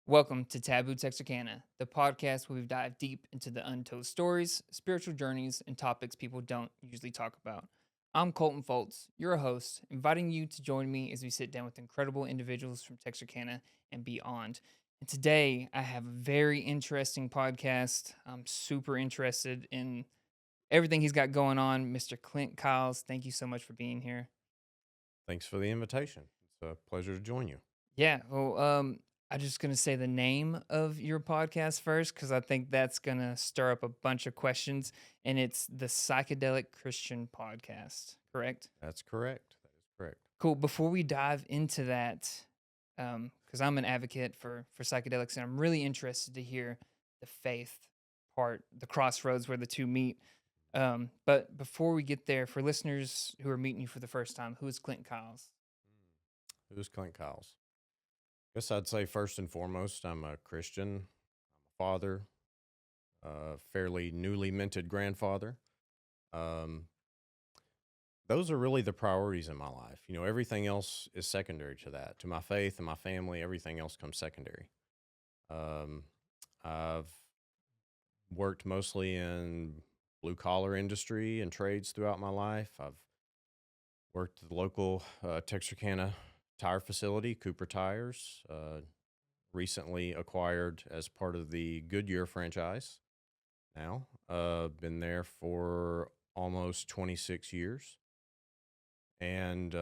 Welcome to Taboo Texarkana, the podcast where we dive deep into the untold stories, spiritual journeys, and topics people don't usually talk about. I'm Colton Foltz, your host, inviting you to join me as we sit down with incredible individuals from Texarkana and beyond. And today, I have a very interesting podcast. I'm super interested in everything he's got going on. Mr. Clint Kyles, thank you so much for being here. Thanks for the invitation. It's a pleasure to join you. I'm just gonna say the name of your podcast first because I think that's gonna stir up a bunch of questions, and it's the Psychedelic Christian Podcast. Correct? That's correct. That is correct. Cool. Before we dive into that, because I'm an advocate for psychedelics, and I'm really interested to hear the faith part, the crossroads where the two meet. But before we get there, for listeners who are meeting you for the first time, who is Clint Kyles? Who's Clint Kyles? Guess I'd say first and foremost, I'm a Christian. I'm a father, a fairly newly minted grandfather. Um, those are really the priorities in my life. Everything else is secondary to that. To my faith and my family, everything else comes secondary. Um, I've worked mostly in blue collar industry and trades throughout my life. I've worked at the local Texarkana tire facility, Cooper Tires, recently acquired as part of the Goodyear franchise now. Been there for almost 26 years and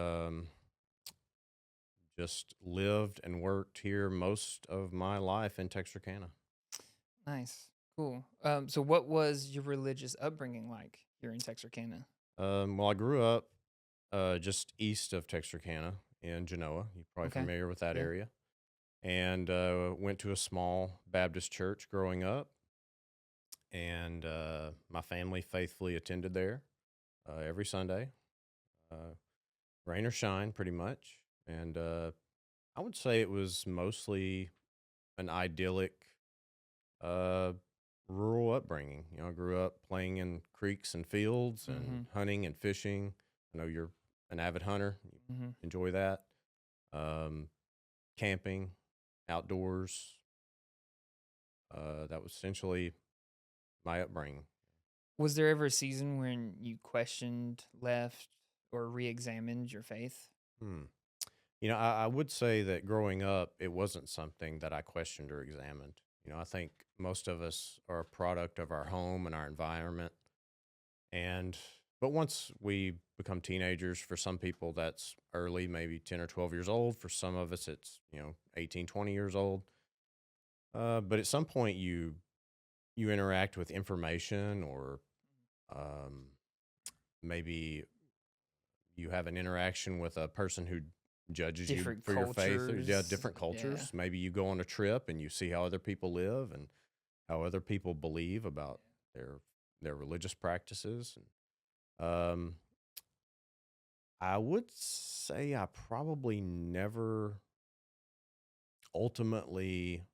just lived and worked here most of my life in Texarkana. Nice. Cool. So what was your religious upbringing like here in Texarkana? Well, I grew up just east of Texarkana in Genoa. You're probably Okay. familiar with that Yeah. area. And went to a small Baptist church growing up. And my family faithfully attended there every Sunday, uh, rain or shine, pretty much. And I would say it was mostly an idyllic uh, rural upbringing. I grew up playing in creeks and fields and Mm-hmm. hunting and fishing. I know you're an avid hunter, you Mm-hmm. enjoy that. Um, Camping, outdoors. That was essentially my upbringing. Was there ever a season when you questioned, left, or re-examined your faith? Hmm. I would say that growing up, it wasn't something that I questioned or examined. I think most of us are a product of our home and our environment. But once we become teenagers, for some people, that's early, maybe 10 or 12 years old. For some of us, it's, 18, 20 years old. But at some point, you interact with information or um, maybe you have an interaction with a person who judges you Different for your faith, or yeah, cultures. different Yeah. cultures. Maybe you go on a trip and you see how other people live and how other people believe about their their religious practices. And I would say I probably never ultimately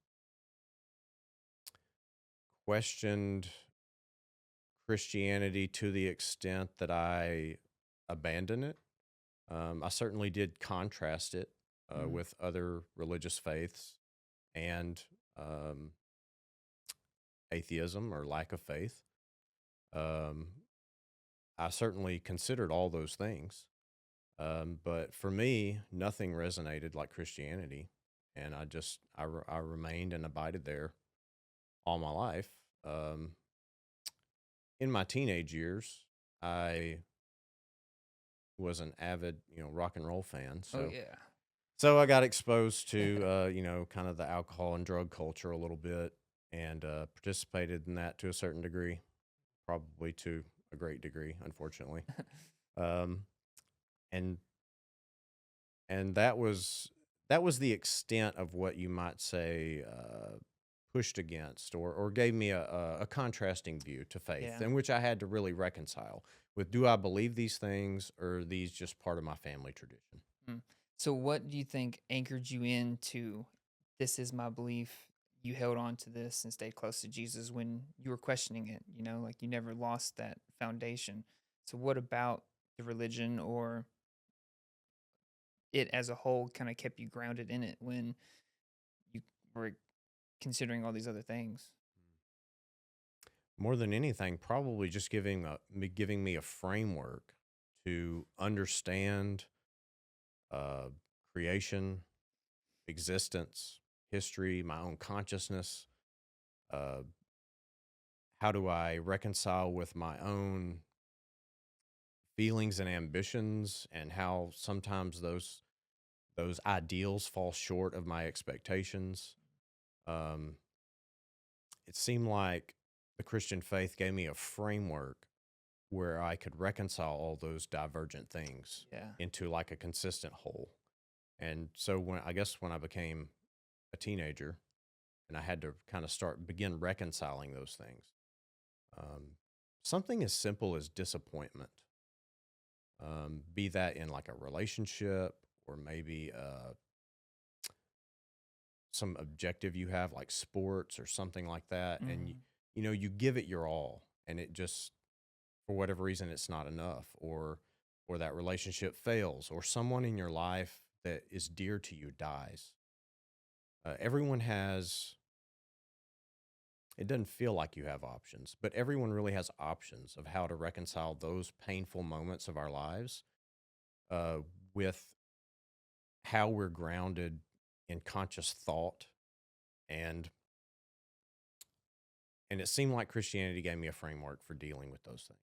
questioned Christianity to the extent that I abandon it. I certainly did contrast it Mm-hmm. with other religious faiths and um, atheism or lack of faith. Um, I certainly considered all those things. But for me, nothing resonated like Christianity. And I remained and abided there all my life. Um, in my teenage years, I was an avid, rock and roll fan. Oh So yeah. So I got exposed to, kind of the alcohol and drug culture a little bit and participated in that to a certain degree, probably to a great degree, unfortunately. Um, and and that was the extent of what you might say pushed against or gave me a contrasting view to faith, Yeah. in which I had to really reconcile with: do I believe these things, or are these just part of my family tradition? Mm. So what do you think anchored you into this is my belief? You held on to this and stayed close to Jesus when you were questioning it, like you never lost that foundation. So what about the religion or it as a whole kind of kept you grounded in it when you were considering all these other things. More than anything, probably just giving me a framework to understand uh, creation, existence, history, my own consciousness. Uh, how do I reconcile with my own feelings and ambitions, and how sometimes those ideals fall short of my expectations? Um, it seemed like the Christian faith gave me a framework where I could reconcile all those divergent things Yeah. into like a consistent whole. And so when I became a teenager and I had to kind of begin reconciling those things, um, something as simple as disappointment, be that in like a relationship or maybe some objective you have like sports or something like that, and Hmm. you give it your all, and it just for whatever reason it's not enough, or that relationship fails, or someone in your life that is dear to you dies. Everyone has, it doesn't feel like you have options, but everyone really has options of how to reconcile those painful moments of our lives uh, with how we're grounded in conscious thought. And and it seemed like Christianity gave me a framework for dealing with those things,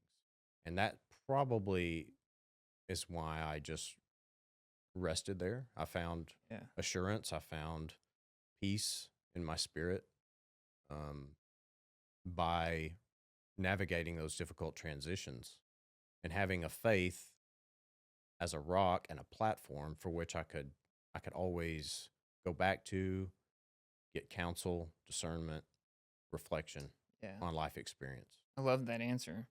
and that probably is why I just rested there. I found Yeah. assurance. I found peace in my spirit, um, by navigating those difficult transitions and having a faith as a rock and a platform for which I could always go back to, get counsel, discernment, reflection Yeah. on life experience. I love that answer.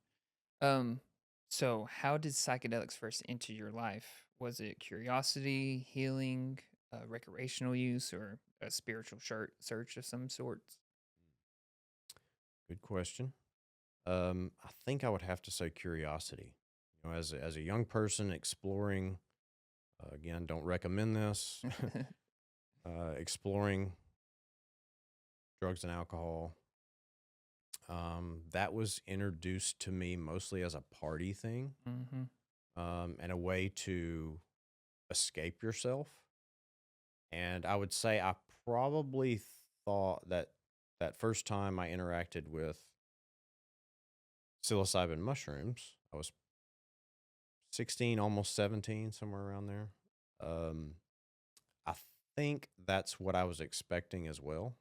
Um, so how did psychedelics first enter your life? Was it curiosity, healing, recreational use, or a spiritual search of some sorts? Good question. I think I would have to say curiosity. As a young person exploring, again, don't recommend this, exploring drugs and alcohol. That was introduced to me mostly as a party thing, Hmm. and a way to escape yourself. And I would say I probably thought that first time I interacted with psilocybin mushrooms, I was 16, almost 17, somewhere around there. Um, I think that's what I was expecting as well.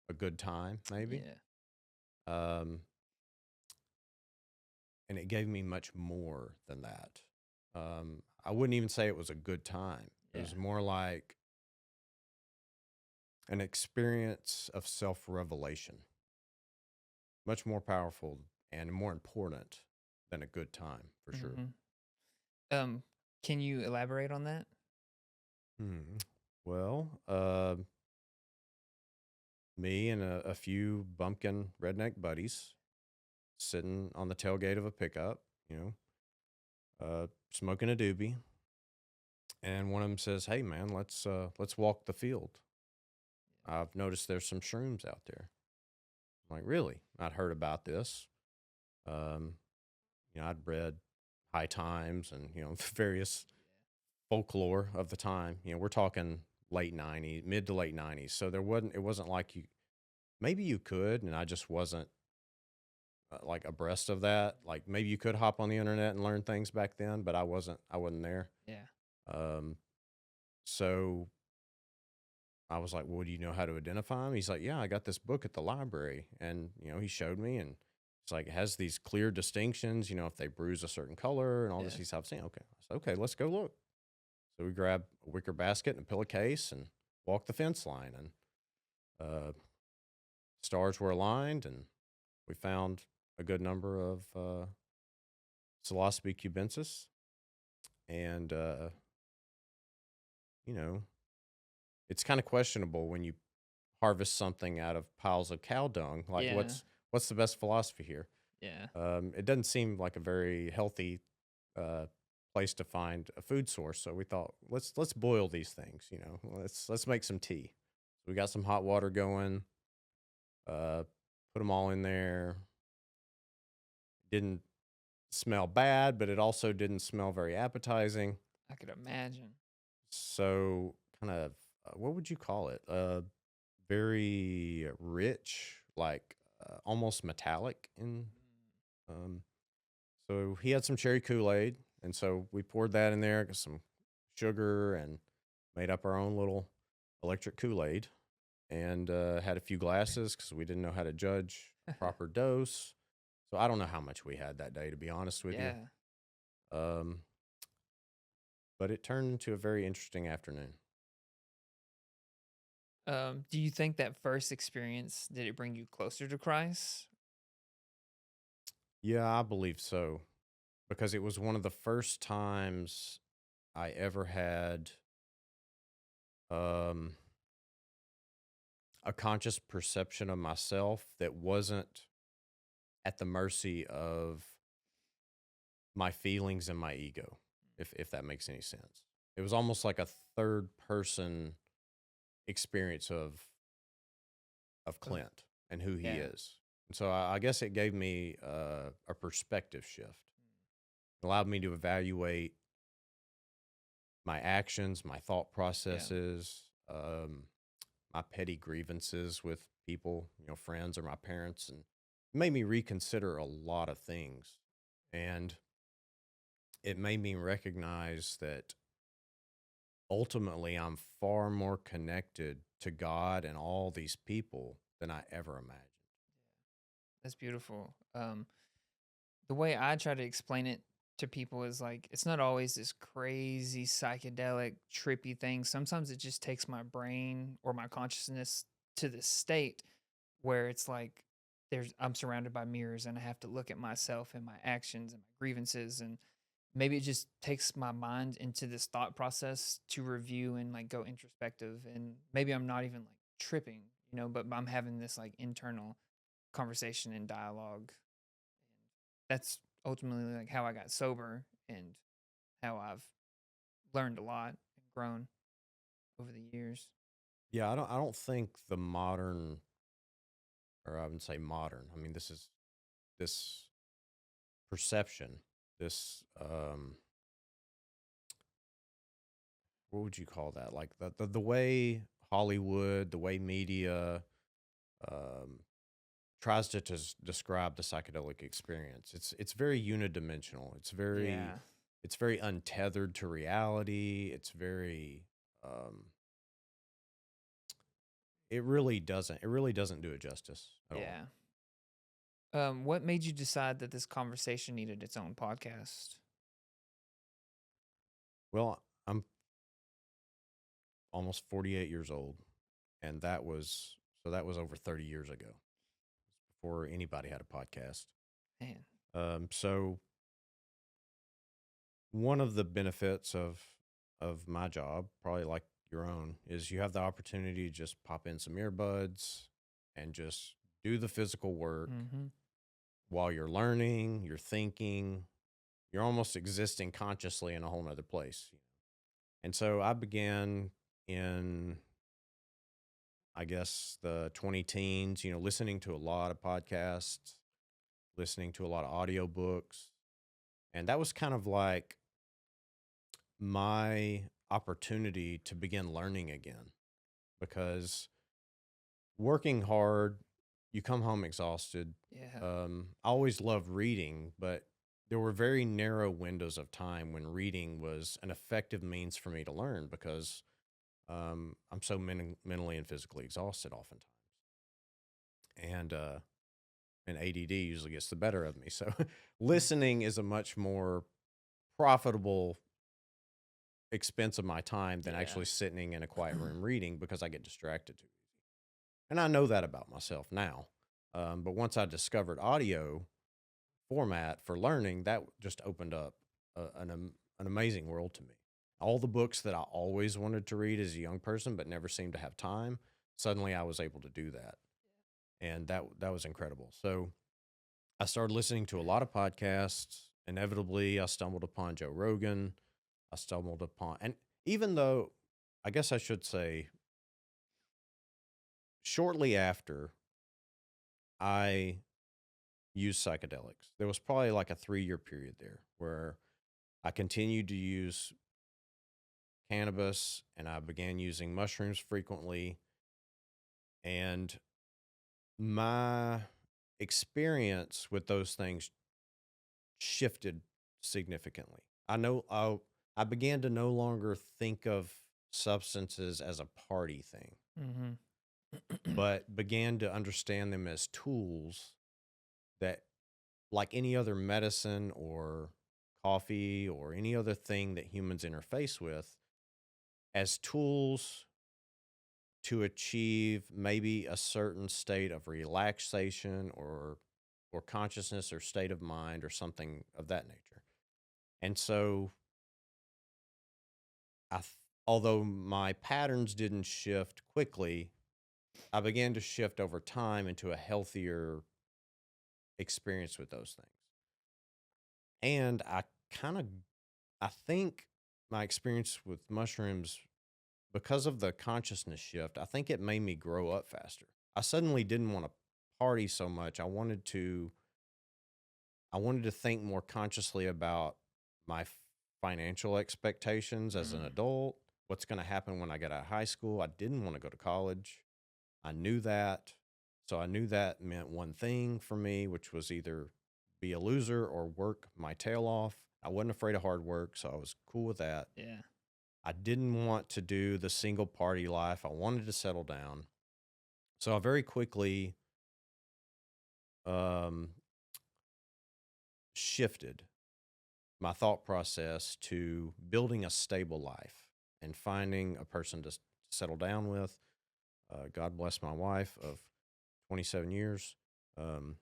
A good time, maybe. Yeah. Um, and it gave me much more than that. I wouldn't even say it was a good time. It Yeah. was more like an experience of self revelation, much more powerful and more important than a good time, for sure. Hmm. Um, can you elaborate on that? Hmm. Well, me and a few bumpkin redneck buddies sitting on the tailgate of a pickup, smoking a doobie, and one of them says, "Hey, man, let's walk the field. I've noticed there's some shrooms out there." I'm like, "Really?" I'd heard about this. Um, I'd read High Times and the various folklore of the time. We're talking late '90s, mid to late '90s. So it wasn't like maybe you could, and I just wasn't like abreast of that. Like maybe you could hop on the internet and learn things back then, but I wasn't there. Yeah. Um, so I was like, "Well, do you know how to identify them?" He's like, "Yeah, I got this book at the library." And, he showed me, and it's like, it has these clear distinctions, if they bruise a certain color and all this. Yes. He's saying, okay. I said, okay, let's go look. So we grab a wicker basket and a pillowcase and walk the fence line, and stars were aligned, and we found a good number of psilocybe cubensis. And, you know, it's kind of questionable when you harvest something out of piles of cow dung. Like, Yeah. what's the best philosophy here? Yeah. It doesn't seem like a very healthy uh, place to find a food source. So we thought, let's boil these things. Let's make some tea. So we got some hot water going. Uh, put them all in there. Didn't smell bad, but it also didn't smell very appetizing. I could imagine. So, kind of, what would you call it? Very rich, like almost metallic in. Um, so he had some cherry Kool-Aid, and so we poured that in there, got some sugar, and made up our own little electric Kool-Aid, and had a few glasses because we didn't know how to judge proper dose. So I don't know how much we had that day, to be honest with you. Yeah. Um, but it turned into a very interesting afternoon. Do you think that first experience did it bring you closer to Christ? Yeah, I believe so, because it was one of the first times I ever had um, a conscious perception of myself that wasn't at the mercy of my feelings and my ego, if that makes any sense. It was almost like a third person experience of Of Clint and who he yeah. is. And so I guess it gave me a perspective shift. It allowed me to evaluate my actions, my thought Yeah. processes, my petty grievances with people, friends or my parents, and it made me reconsider a lot of things. And it made me recognize that ultimately I'm far more connected to God and all these people than I ever imagined. That's beautiful. The way I try to explain it to people is like it's not always this crazy psychedelic trippy thing. Sometimes it just takes my brain or my consciousness to this state where it's like I'm surrounded by mirrors and I have to look at myself and my actions and my grievances, and maybe it just takes my mind into this thought process to review and like go introspective, and maybe I'm not even like tripping, but I'm having this like internal conversation and dialogue. That's ultimately like how I got sober and how I've learned a lot and grown over the years. Yeah, I don't think the modern, or I wouldn't say modern. I mean, this perception, this what would you call that? Like the way Hollywood, the way media um, tries to describe the psychedelic experience. It's very unidimensional. Yeah. It's very untethered to reality. It's very um, it really doesn't do it justice at all. Yeah. What made you decide that this conversation needed its own podcast? Well, I'm almost 48 years old, and that was over 30 years ago before anybody had a podcast. Man. So one of the benefits of my job, probably like your own, is you have the opportunity to just pop in some earbuds and just do the physical work Mm-hmm. while you're learning, you're thinking, you're almost existing consciously in a whole nother place. And so I began in, I guess, the 20 teens, listening to a lot of podcasts, listening to a lot of audiobooks. And that was kind of like my opportunity to begin learning again, because working hard, you come home exhausted. Yeah. I always loved reading, but there were very narrow windows of time when reading was an effective means for me to learn, because I'm so mentally and physically exhausted oftentimes. And ADD usually gets the better of me. So listening is a much more profitable expense of my time than Yeah. actually sitting in a quiet room reading, because I get distracted too easy. And I know that about myself now. But once I discovered audio format for learning, that just opened up an amazing world to me. All the books that I always wanted to read as a young person, but never seemed to have time, suddenly I was able to do that. And that was incredible. So I started listening to a lot of podcasts. Inevitably, I stumbled upon Joe Rogan. I stumbled upon, and even though, I guess I should say, shortly after I used psychedelics. There was probably like a 3-year period there where I continued to use cannabis and I began using mushrooms frequently. And my experience with those things shifted significantly. I began to no longer think of substances as a party thing, Mm-hmm. but began to understand them as tools that, like any other medicine or coffee or any other thing that humans interface with, as tools to achieve maybe a certain state of relaxation or consciousness or state of mind or something of that nature. And so although my patterns didn't shift quickly, I began to shift over time into a healthier experience with those things. And I think my experience with mushrooms, because of the consciousness shift, I think it made me grow up faster. I suddenly didn't want to party so much. I wanted to think more consciously about my financial expectations as an Mm. adult, what's going to happen when I get out of high school. I didn't want to go to college. I knew that. So I knew that meant one thing for me, which was either be a loser or work my tail off. I wasn't afraid of hard work, so I was cool with that. Yeah. I didn't want to do the single party life. I wanted to settle down. So I very quickly um, shifted my thought process to building a stable life and finding a person to settle down with. God bless my wife of 27 years. Um,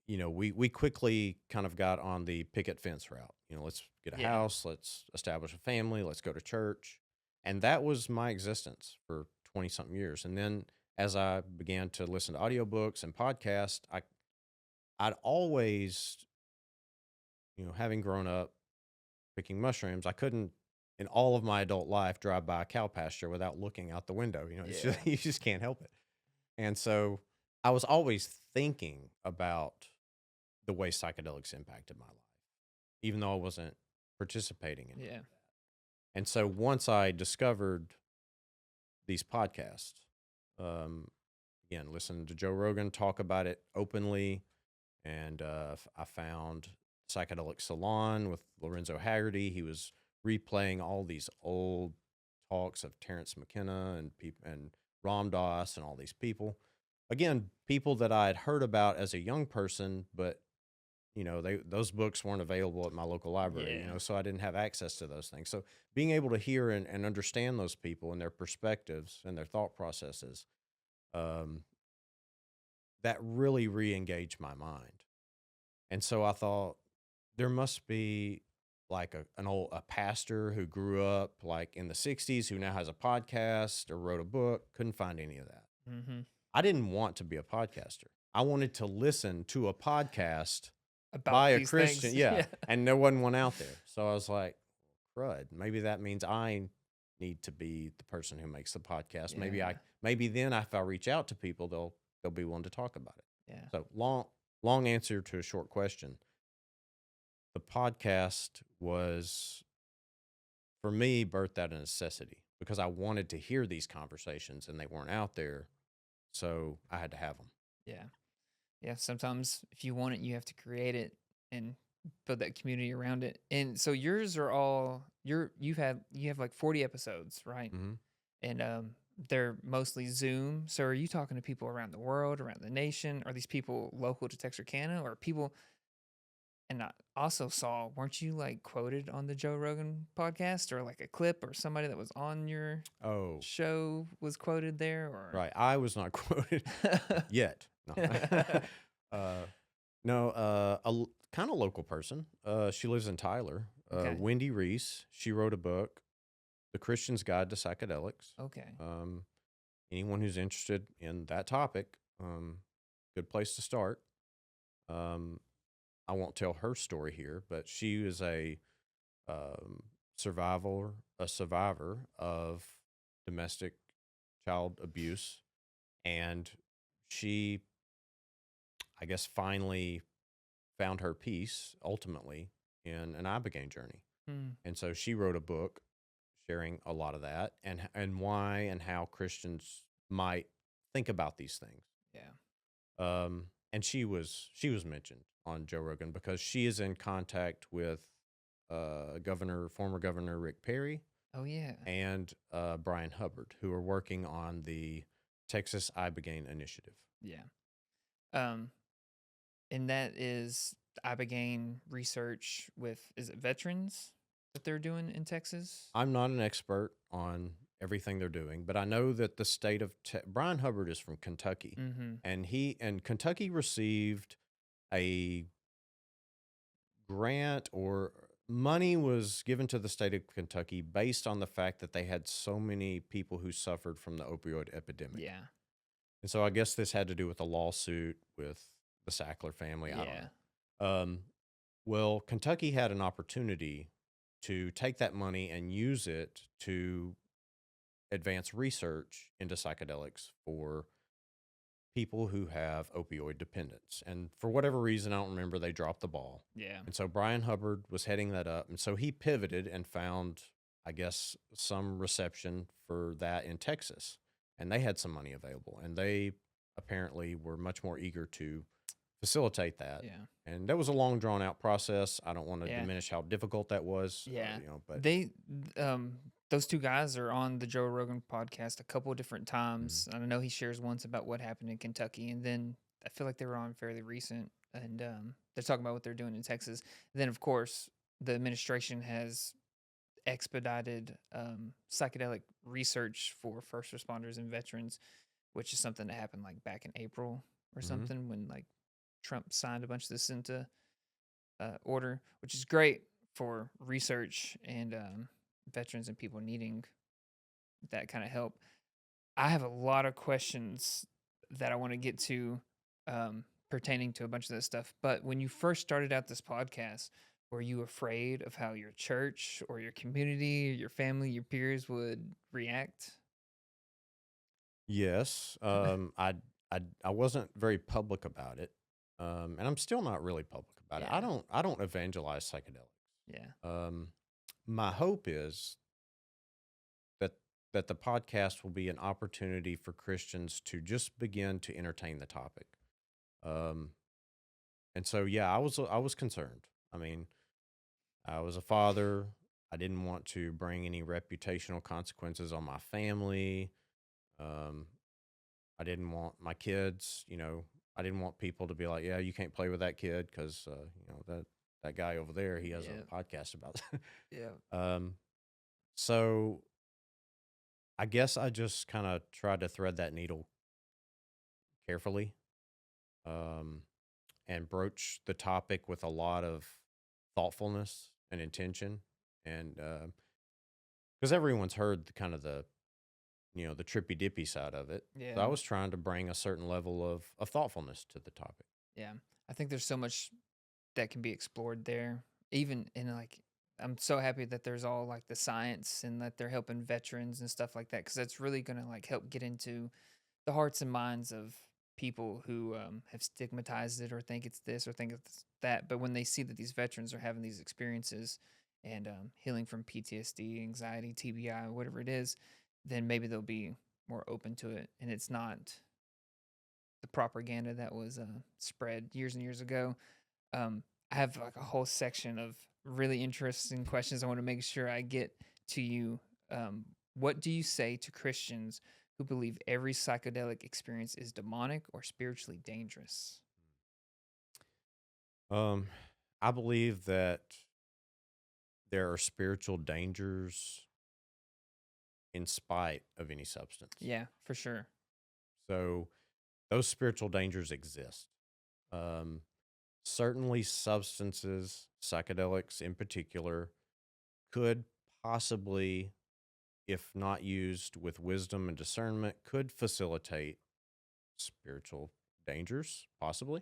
we quickly kind of got on the picket fence route. Let's get a Yeah. house, let's establish a family, let's go to church. And that was my existence for 20 something years. And then as I began to listen to audiobooks and podcasts, I'd always, having grown up picking mushrooms, I couldn't, in all of my adult life, drive by a cow pasture without looking out the window. It's Yeah. just, you just can't help it. And so I was always thinking about the way psychedelics impacted my life, even though I wasn't participating in it. Yeah. And so once I discovered these podcasts, um, again, listening to Joe Rogan talk about it openly, and I found Psychedelic Salon with Lorenzo Haggerty. He was replaying all these old talks of Terrence McKenna and Ram Dass and all these people. Again, people that I had heard about as a young person, but those books weren't available at my local library, Yeah. so I didn't have access to those things. So being able to hear and understand those people and their perspectives and their thought processes, um, that really re-engaged my mind. And so I thought there must be like a pastor who grew up like in the 60s who now has a podcast or wrote a book. Couldn't find any of that. Mm-hmm. I didn't want to be a podcaster. I wanted to listen to a podcast About by a these Christian, things. yeah, and there wasn't one out there. So I was like, crud, maybe that means I need to be the person who makes the podcast. Yeah. Maybe then if I reach out to people, they'll be willing to talk about it. Yeah. So long answer to a short question. The podcast was, for me, birthed out of necessity because I wanted to hear these conversations and they weren't out there. So I had to have them. Yeah. Yeah. Sometimes if you want it, you have to create it and build that community around it. And so yours are all you have like 40 episodes, right? Mm-hmm. And they're mostly Zoom. So are you talking to people around the world, around the nation? Are these people local to Texarkana or people? And I also saw, weren't you like quoted on the Joe Rogan podcast or like a clip or somebody that was on your Oh, show was quoted there or? right. I was not quoted yet. No, no. A kind of local person. She lives in Tyler. Okay. Wendy Reese. She wrote a book, The Christian's Guide to Psychedelics. Okay. Anyone who's interested in that topic, good place to start. I won't tell her story here, but she was um, a survivor of domestic child abuse, and she, I guess, finally found her peace ultimately in an ibogaine journey. Mm, And so she wrote a book sharing a lot of that and why and how Christians might think about these things. yeah. And she was mentioned on Joe Rogan because she is in contact with former Governor Rick Perry Oh yeah. and Brian Hubbard, who are working on the Texas Ibogaine Initiative. Yeah. Um, and that is ibogaine research with, is it veterans that they're doing in Texas? I'm not an expert on everything they're doing, but I know that the state of Brian Hubbard is from Kentucky, Mm-hmm. and Kentucky received a grant or money was given to the state of Kentucky based on the fact that they had so many people who suffered from the opioid epidemic. Yeah. And so I guess this had to do with a lawsuit with the Sackler family. I don't Yeah. know. Well, Kentucky had an opportunity to take that money and use it to advance research into psychedelics for people who have opioid dependence. And for whatever reason, I don't remember, they dropped the ball. Yeah. And so Brian Hubbard was heading that up. And so he pivoted and found, I guess, some reception for that in Texas. And they had some money available. And they apparently were much more eager to facilitate that. Yeah. And that was a long, drawn out process. I don't want to Yeah. diminish how difficult that was. Yeah. But They those two guys are on the Joe Rogan podcast a couple of different times. I know he shares once about what happened in Kentucky, and then I feel like they were on fairly recent, and they're talking about what they're doing in Texas. Then, of course, the administration has expedited psychedelic research for first responders and veterans, which is something that happened like back in April or something when like Trump signed a bunch of this into order, which is great for research and veterans and people needing that kind of help. I have a lot of questions that I want to get to pertaining to a bunch of this stuff. But when you first started out this podcast, were you afraid of how your church or your community, your family, your peers would react? yes, I wasn't very public about it, and I'm still not really public about it. Yeah. I don't evangelize psychedelics. Yeah. My hope is that the podcast will be an opportunity for Christians to just begin to entertain the topic. Um, and so yeah, I was concerned. I mean, I was a father. I didn't want to bring any reputational consequences on my family. Um, I didn't want my kids, I didn't want people to be like, yeah, you can't play with that kid because, that guy over there, he has Yeah. a podcast about that. Yeah. So I guess I just kind of tried to thread that needle carefully, um, and broach the topic with a lot of thoughtfulness and intention. And because everyone's heard the kind of the trippy dippy side of it. So I Yeah. was trying to bring a certain level of thoughtfulness to the topic. Yeah. I think there's so much that can be explored there. Even in like, I'm so happy that there's all like the science and that they're helping veterans and stuff like that, because that's really going to like help get into the hearts and minds of people who have stigmatized it or think it's this or think it's that. But when they see that these veterans are having these experiences and healing from PTSD, anxiety, TBI, whatever it is, then maybe they'll be more open to it. And it's not the propaganda that was spread years and years ago. I have like a whole section of really interesting questions I want to make sure I get to you. What do you say to Christians who believe every psychedelic experience is demonic or spiritually dangerous? Um, I believe that there are spiritual dangers in spite of any substance. Yeah, for sure. So those spiritual dangers exist. Um, Certainly, substances, psychedelics in particular, could possibly, if not used with wisdom and discernment, could facilitate spiritual dangers. Possibly,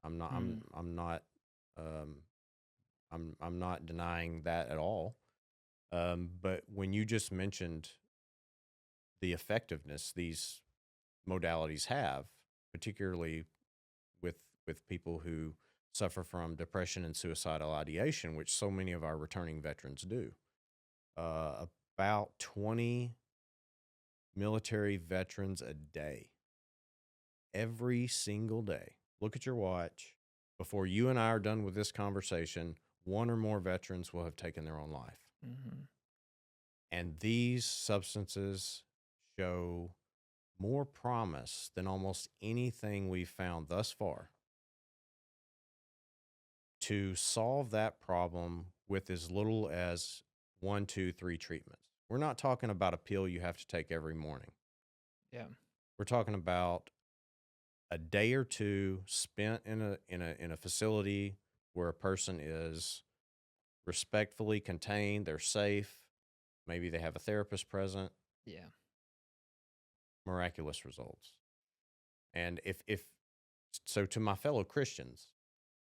I'm not. I'm. Mm, I'm not. Um, I'm not denying that at all. But when you just mentioned the effectiveness these modalities have, particularly with people who suffer from depression and suicidal ideation, which so many of our returning veterans do. About 20 military veterans a day, every single day. Look at your watch. Before you and I are done with this conversation, one or more veterans will have taken their own life. Mm-hmm. And these substances show more promise than almost anything we've found thus far to solve that problem with as little as 1, 2, 3 treatments. We're not talking about a pill you have to take every morning. Yeah. We're talking about a day or two spent in a facility where a person is respectfully contained, they're safe, maybe they have a therapist present. Yeah. Miraculous results. And if so, to my fellow Christians,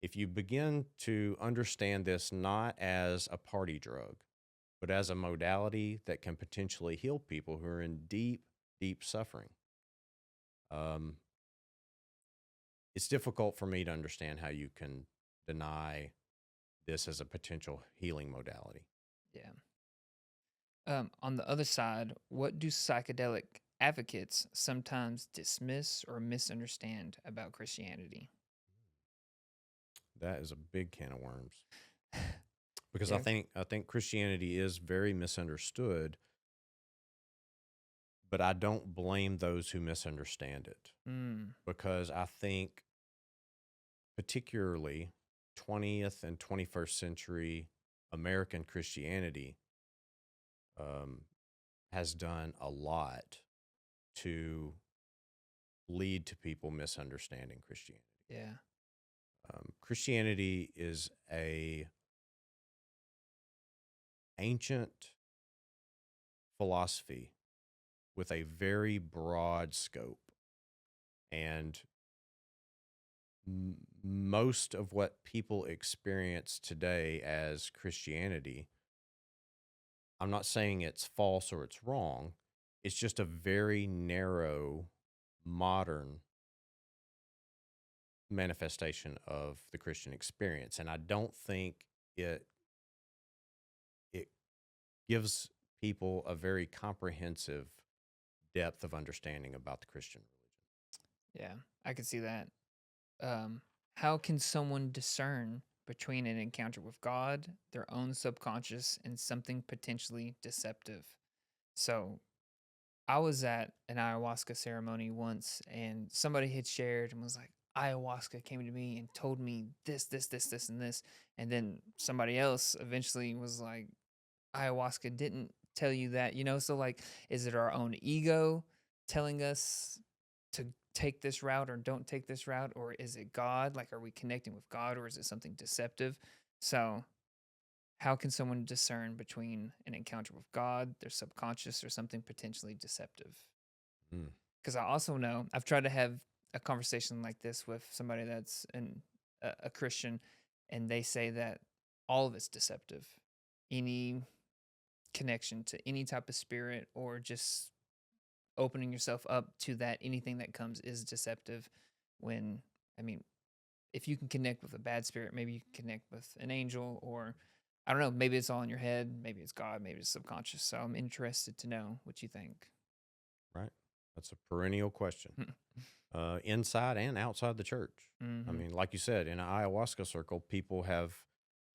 if you begin to understand this not as a party drug, but as a modality that can potentially heal people who are in deep, deep suffering, it's difficult for me to understand how you can deny this as a potential healing modality. Yeah. On the other side, what do psychedelic advocates sometimes dismiss or misunderstand about Christianity? That is a big can of worms because Yeah. I think Christianity is very misunderstood, but I don't blame those who misunderstand it Mm. because I think particularly 20th and 21st century American Christianity has done a lot to lead to people misunderstanding Christianity. Yeah. Christianity is a ancient philosophy with a very broad scope, and most of what people experience today as Christianity, I'm not saying it's false or it's wrong. It's just a very narrow, modern manifestation of the Christian experience, and I don't think it it gives people a very comprehensive depth of understanding about the Christian Yeah. I could see that. How can someone discern between an encounter with God, their own subconscious, and something potentially deceptive? So, I was at an ayahuasca ceremony once, and somebody had shared and was like, ayahuasca came to me and told me this, and this. And then somebody else eventually was like, ayahuasca didn't tell you that, you know? So, like, is it our own ego telling us to take this route or don't take this route? Or is it God? Like, are we connecting with God or is it something deceptive? So, how can someone discern between an encounter with God, their subconscious, or something potentially deceptive? religion. Because I also know I've tried to have a conversation like this with somebody that's a Christian, and they say that all of it's deceptive. Any connection to any type of spirit or just opening yourself up to that, anything that comes is deceptive. When, I mean, if you can connect with a bad spirit, maybe you can connect with an angel, or I don't know, maybe it's all in your head, maybe it's God, maybe it's subconscious. So I'm interested to know what you think. Right? That's a perennial question, inside and outside the church. I Mm-hmm. mean, like you said, in an ayahuasca circle, people have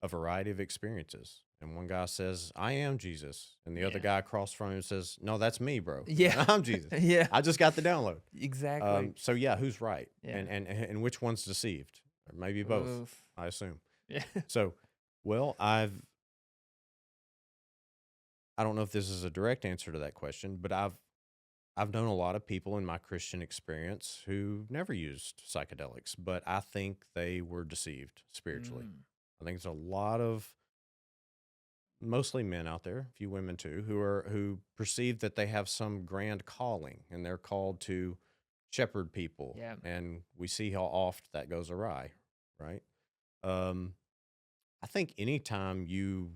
a variety of experiences. And one guy says, I am Jesus. And the other Yeah. guy across from him says, no, that's me, bro. Yeah. I'm Jesus. Yeah. I just got the download. Exactly. So, yeah, who's right? Yeah. And which one's deceived? Or maybe both, Oof. I assume. Yeah. So, well, I don't know if this is a direct answer to that question, but I've known a lot of people in my Christian experience who never used psychedelics, but I think they were deceived spiritually. Mm. I think there's a lot of mostly men out there, a few women too, who perceive that they have some grand calling and they're called to shepherd people, Yeah. and we see how oft that goes awry, right? Um, I think anytime you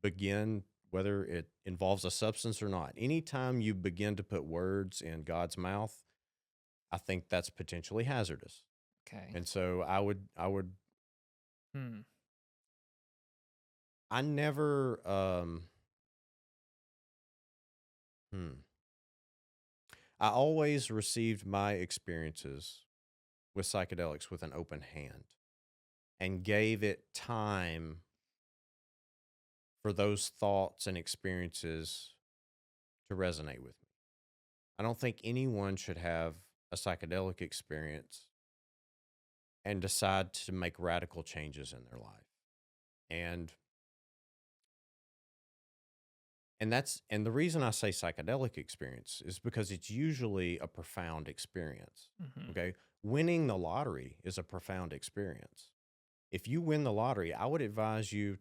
begin, whether it involves a substance or not, anytime you begin to put words in God's mouth, I think that's potentially hazardous. Okay. And so Hmm. I never, I always received my experiences with psychedelics with an open hand and gave it time for those thoughts and experiences to resonate with me. I don't think anyone should have a psychedelic experience and decide to make radical changes in their life. And and the reason I say psychedelic experience is because it's usually a profound experience. Hmm. Okay? Winning the lottery is a profound experience. If you win the lottery, I would advise you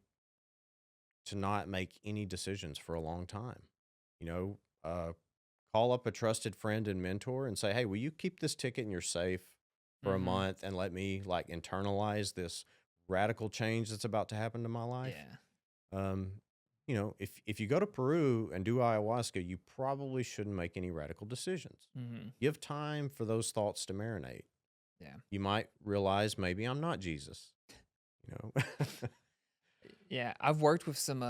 to not make any decisions for a long time. You know, call up a trusted friend and mentor and say, "Hey, will you keep this ticket in your safe for a Hmm. month and let me like internalize this radical change that's about to happen to my life?" Yeah. Um, if you go to Peru and do ayahuasca, you probably shouldn't make any radical decisions. Hmm. Give time for those thoughts to marinate. Yeah. You might realize maybe I'm not Jesus. You know. Yeah. I've worked with some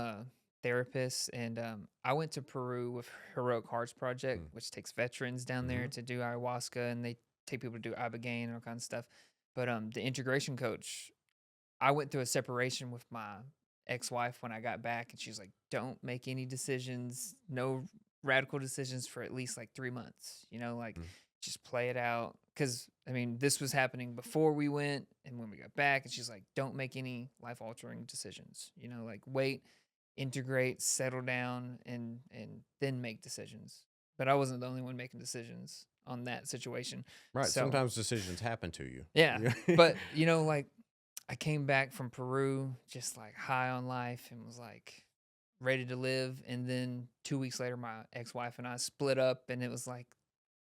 therapists, and I went to Peru with Heroic Hearts Project, which takes veterans down there Mm-hmm. to do ayahuasca, and they take people to do ibogaine and all kinds of stuff. But the integration coach, I went through a separation with my ex-wife when I got back, and she's like, "Don't make any decisions, no radical decisions for at least like 3 months. Like just play it out." Because I mean, this was happening before we went and when we got back, and she's like, "Don't make any life-altering decisions. Like wait, integrate, settle down, and then make decisions." But I wasn't the only one making decisions on that situation, Right. so Sometimes decisions happen to you. yeah. Yeah. But like I came back from Peru just like high on life and was like ready to live. And then 2 weeks later, my ex wife and I split up, and it was like,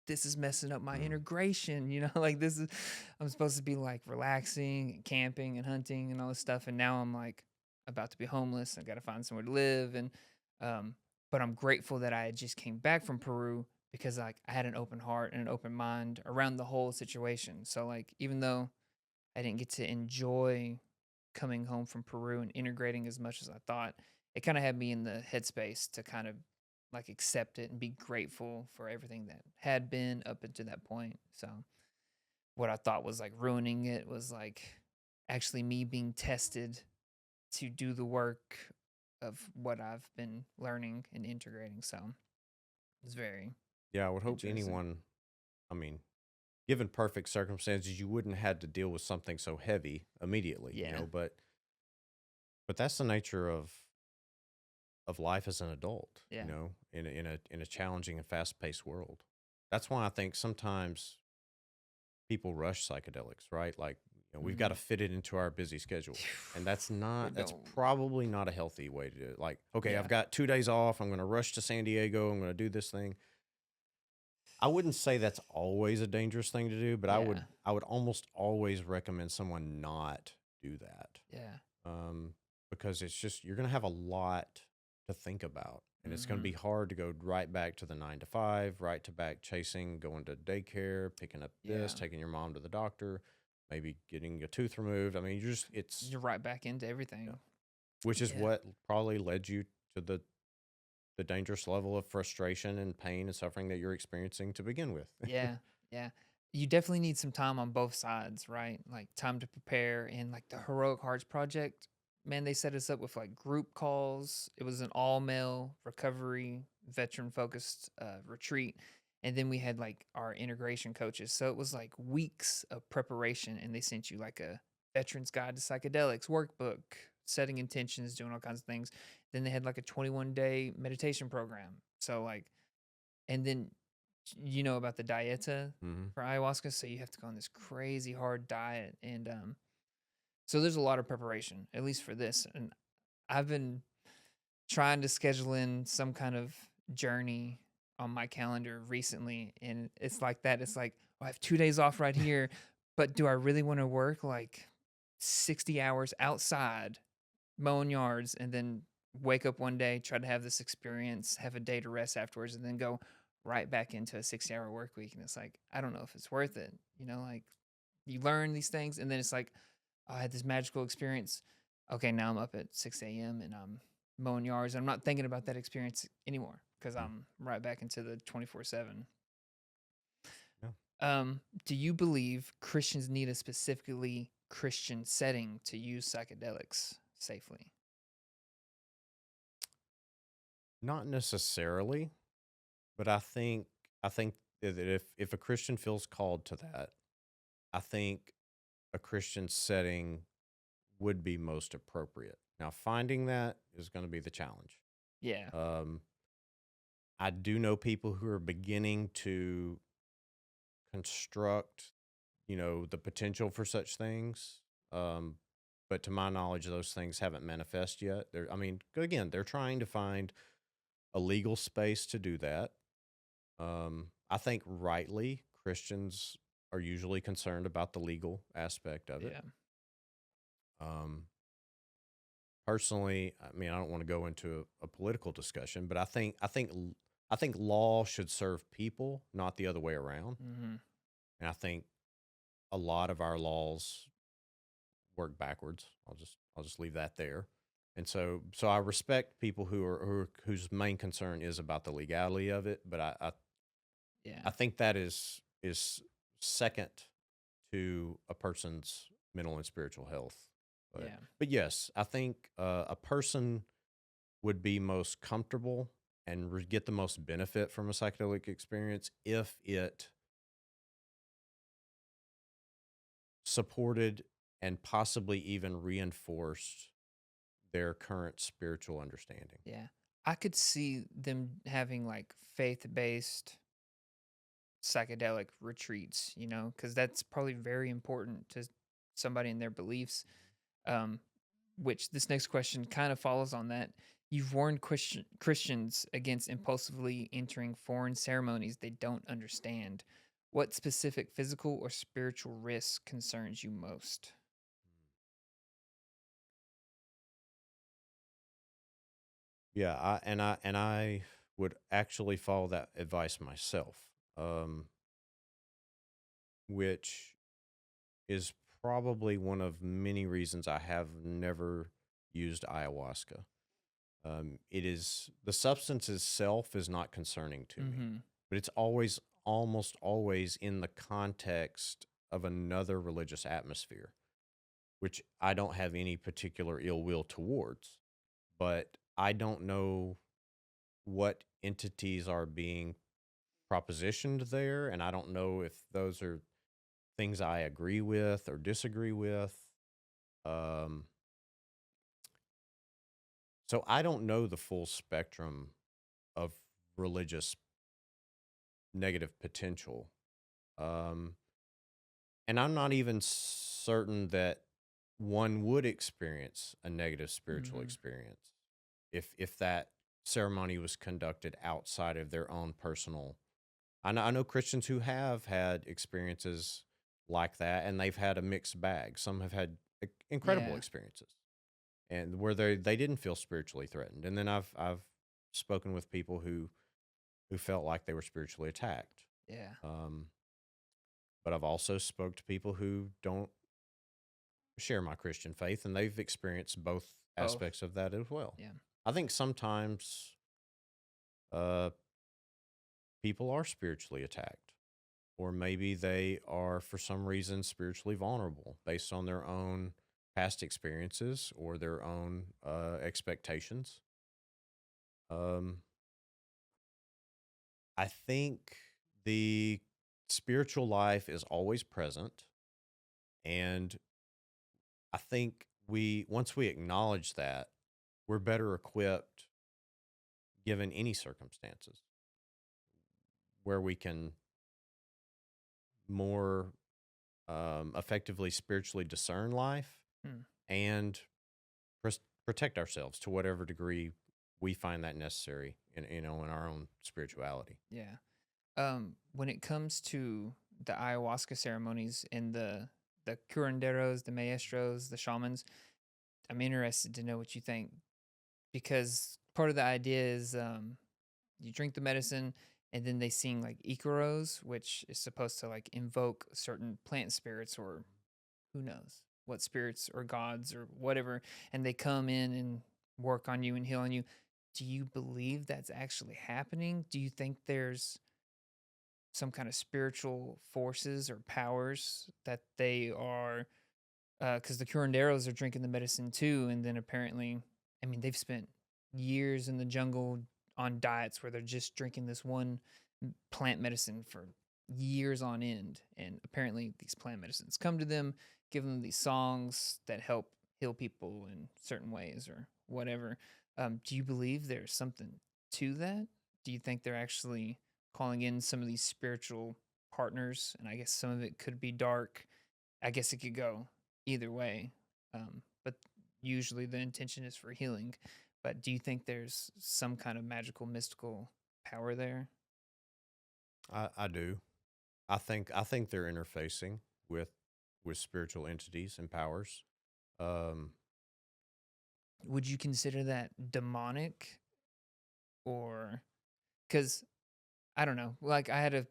this is messing up my Mm. integration. Like I'm supposed to be like relaxing and camping and hunting and all this stuff. And now I'm like about to be homeless. I got to find somewhere to live. Um, but I'm grateful that I just came back from Peru because like I had an open heart and an open mind around the whole situation. So like, even though I didn't get to enjoy coming home from Peru and integrating as much as I thought, it kind of had me in the headspace to kind of like accept it and be grateful for everything that had been up until that point. So what I thought was like ruining it was like actually me being tested to do the work of what I've been learning and integrating. So it's very Yeah, I would hope interesting. anyone, I mean, given perfect circumstances, you wouldn't have to deal with something so heavy immediately, Yeah. but that's the nature of life as an adult, Yeah. in a challenging and fast-paced world. That's why I think sometimes people rush psychedelics, right? Like, we've got to fit it into our busy schedule. And They that's don't. probably not a healthy way to do it. Like, okay, Yeah. I've got 2 days off. I'm going to rush to San Diego. I'm going to do this thing. I wouldn't say that's always a dangerous thing to do, but Yeah. I would almost always recommend someone not do that. Yeah. Um, because it's just you're going to have a lot to think about, and it's going to Hmm. be hard to go right back to the 9 to 5, right to back chasing, going to daycare, picking up this, Yeah. taking your mom to the doctor, maybe getting a tooth removed. I mean, You're right back into yeah, everything. which is Yeah. what probably led you to the dangerous level of frustration and pain and suffering that you're experiencing to begin with. Yeah. Yeah. You definitely need some time on both sides, right? Like time to prepare. And like the Heroic Hearts Project, man, they set us up with like group calls. It was an all male recovery, veteran focused retreat. And then we had like our integration coaches. So it was like weeks of preparation. And they sent you like a veteran's guide to psychedelics workbook, setting intentions, doing all kinds of things. Then they had like a 21-day meditation program. So like, and then about the dieta Hmm. for ayahuasca, so you have to go on this crazy hard diet, and so there's a lot of preparation, at least for this. And I've been trying to schedule in some kind of journey on my calendar recently, and it's like that. It's like, oh, I have 2 days off right here, but do I really want to work like 60 hours outside mowing yards and then wake up one day, try to have this experience, have a day to rest afterwards, and then go, right back into a 60-hour work week. And it's like, I don't know if it's worth it. Like you learn these things and then it's like, oh, I had this magical experience. Okay, now I'm up at 6 a.m. and I'm mowing yards. I'm not thinking about that experience anymore because Mm. I'm right back into the 24/7. Yeah. Do you believe Christians need a specifically Christian setting to use psychedelics safely? Not necessarily, but I think that if a Christian feels called to that, I think a Christian setting would be most appropriate. Now, finding that is going to be the challenge. Yeah. Um, I do know people who are beginning to construct, the potential for such things. Um, but to my knowledge, those things haven't manifest yet. I mean, again, they're trying to find a legal space to do that. I think rightly, Christians are usually concerned about the legal aspect of it. Yeah. Um, Personally, I mean, I don't want to go into a political discussion, but I think law should serve people, not the other way around. Mm-hmm. And I think a lot of our laws work backwards. I'll just leave that there. And so I respect people whose main concern is about the legality of it, but Yeah. I think that is second to a person's mental and spiritual health. But Yeah. but yes, I think a person would be most comfortable and get the most benefit from a psychedelic experience if it supported and possibly even reinforced their current spiritual understanding. Yeah. I could see them having like faith-based psychedelic retreats, because that's probably very important to somebody in their beliefs. Um, which this next question kind of follows on that. You've warned Christians against impulsively entering foreign ceremonies they don't understand. What specific physical or spiritual risk concerns you most? Yeah, I would actually follow that advice myself, um, which is probably one of many reasons I have never used ayahuasca. It is the substance itself is not concerning to me, Mm-hmm. but it's almost always in the context of another religious atmosphere, which I don't have any particular ill will towards, but I don't know what entities are being propositioned there, and I don't know if those are things I agree with or disagree with. Um, so I don't know the full spectrum of religious negative potential. Um, and I'm not even certain that one would experience a negative spiritual Mm-hmm. experience if that ceremony was conducted outside of their own personal. I know Christians who have had experiences like that, and they've had a mixed bag. Some have had incredible Yeah. experiences, and where they didn't feel spiritually threatened. And then I've spoken with people who felt like they were spiritually attacked. Yeah. Um, but I've also spoke to people who don't share my Christian faith, and they've experienced both Both. aspects of that as well. Yeah. I think sometimes uh, people are spiritually attacked, or maybe they are, for some reason, spiritually vulnerable based on their own past experiences or their own expectations. Um, I think the spiritual life is always present, and I think once we acknowledge that, we're better equipped given any circumstances where we can more effectively spiritually discern life Hmm. and protect ourselves to whatever degree we find that necessary in our own spirituality. Yeah. When it comes to the ayahuasca ceremonies and the curanderos, the maestros, the shamans, I'm interested to know what you think because part of the idea is you drink the medicine and then they sing like Ikaros, which is supposed to like invoke certain plant spirits or who knows what spirits or gods or whatever, and they come in and work on you and heal on you. Do you believe that's actually happening? Do you think there's some kind of spiritual forces or powers that they are, because the curanderos are drinking the medicine too, and then apparently, I mean, they've spent years in the jungle on diets where they're just drinking this one plant medicine for years on end, and apparently these plant medicines come to them, give them these songs that help heal people in certain ways or whatever. Do you believe there's something to that? Do you think they're actually calling in some of these spiritual partners? And I guess some of it could be dark. I guess it could go either way. But usually the intention is for healing. But do you think there's some kind of magical, mystical power there? I do. I think they're interfacing with spiritual entities and powers. Um, Would you consider that demonic, or because I don't know, like I had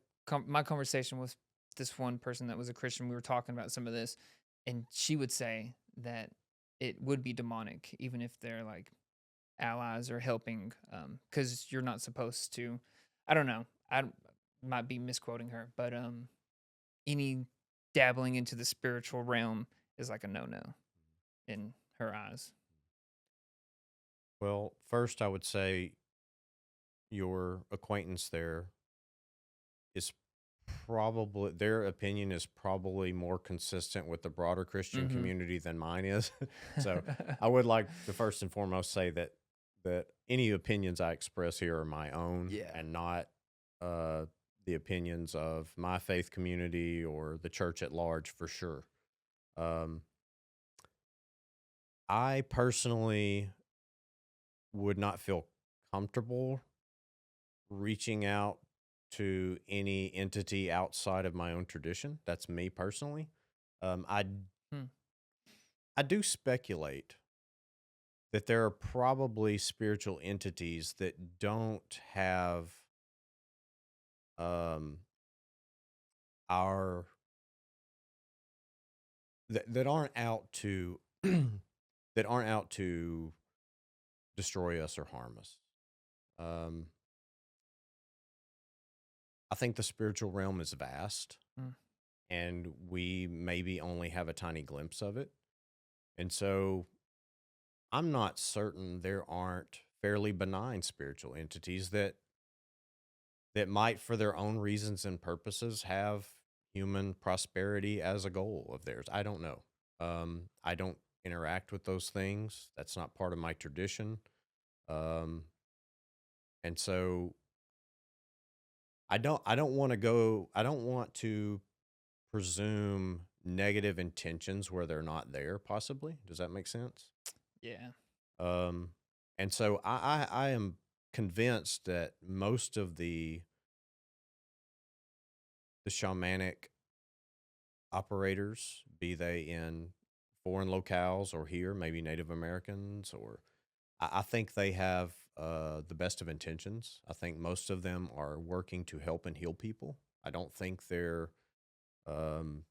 my conversation with this one person that was a Christian. We were talking about some of this, and she would say that it would be demonic, even if they're like allies or helping, because you're not supposed to. I don't know. I might be misquoting her, but any dabbling into the spiritual realm is like a no-no in her eyes. well, first I would say your acquaintance there is probably their opinion is probably more consistent with the broader Christian Mm-hmm. community than mine is. So I would like to first and foremost say that any opinions I express here are my own Yeah. and not uh, the opinions of my faith community or the church at large for sure. Um, I personally would not feel comfortable reaching out to any entity outside of my own tradition. That's me personally. Um, I Hmm. I do speculate that there are probably spiritual entities that don't have um our that aren't out to that aren't out to destroy us or harm us. Um, I think the spiritual realm is vast, Mm. and we maybe only have a tiny glimpse of it. And so I'm not certain there aren't fairly benign spiritual entities that might, for their own reasons and purposes, have human prosperity as a goal of theirs. I don't know. I don't interact with those things. That's not part of my tradition. Um, and so I don't want to go. I don't want to presume negative intentions where they're not there. Possibly, does that make sense? Yeah. Um, and so I am convinced that most of the shamanic operators, be they in foreign locales or here, maybe Native Americans, or I think they have the best of intentions. I think most of them are working to help and heal people. Um,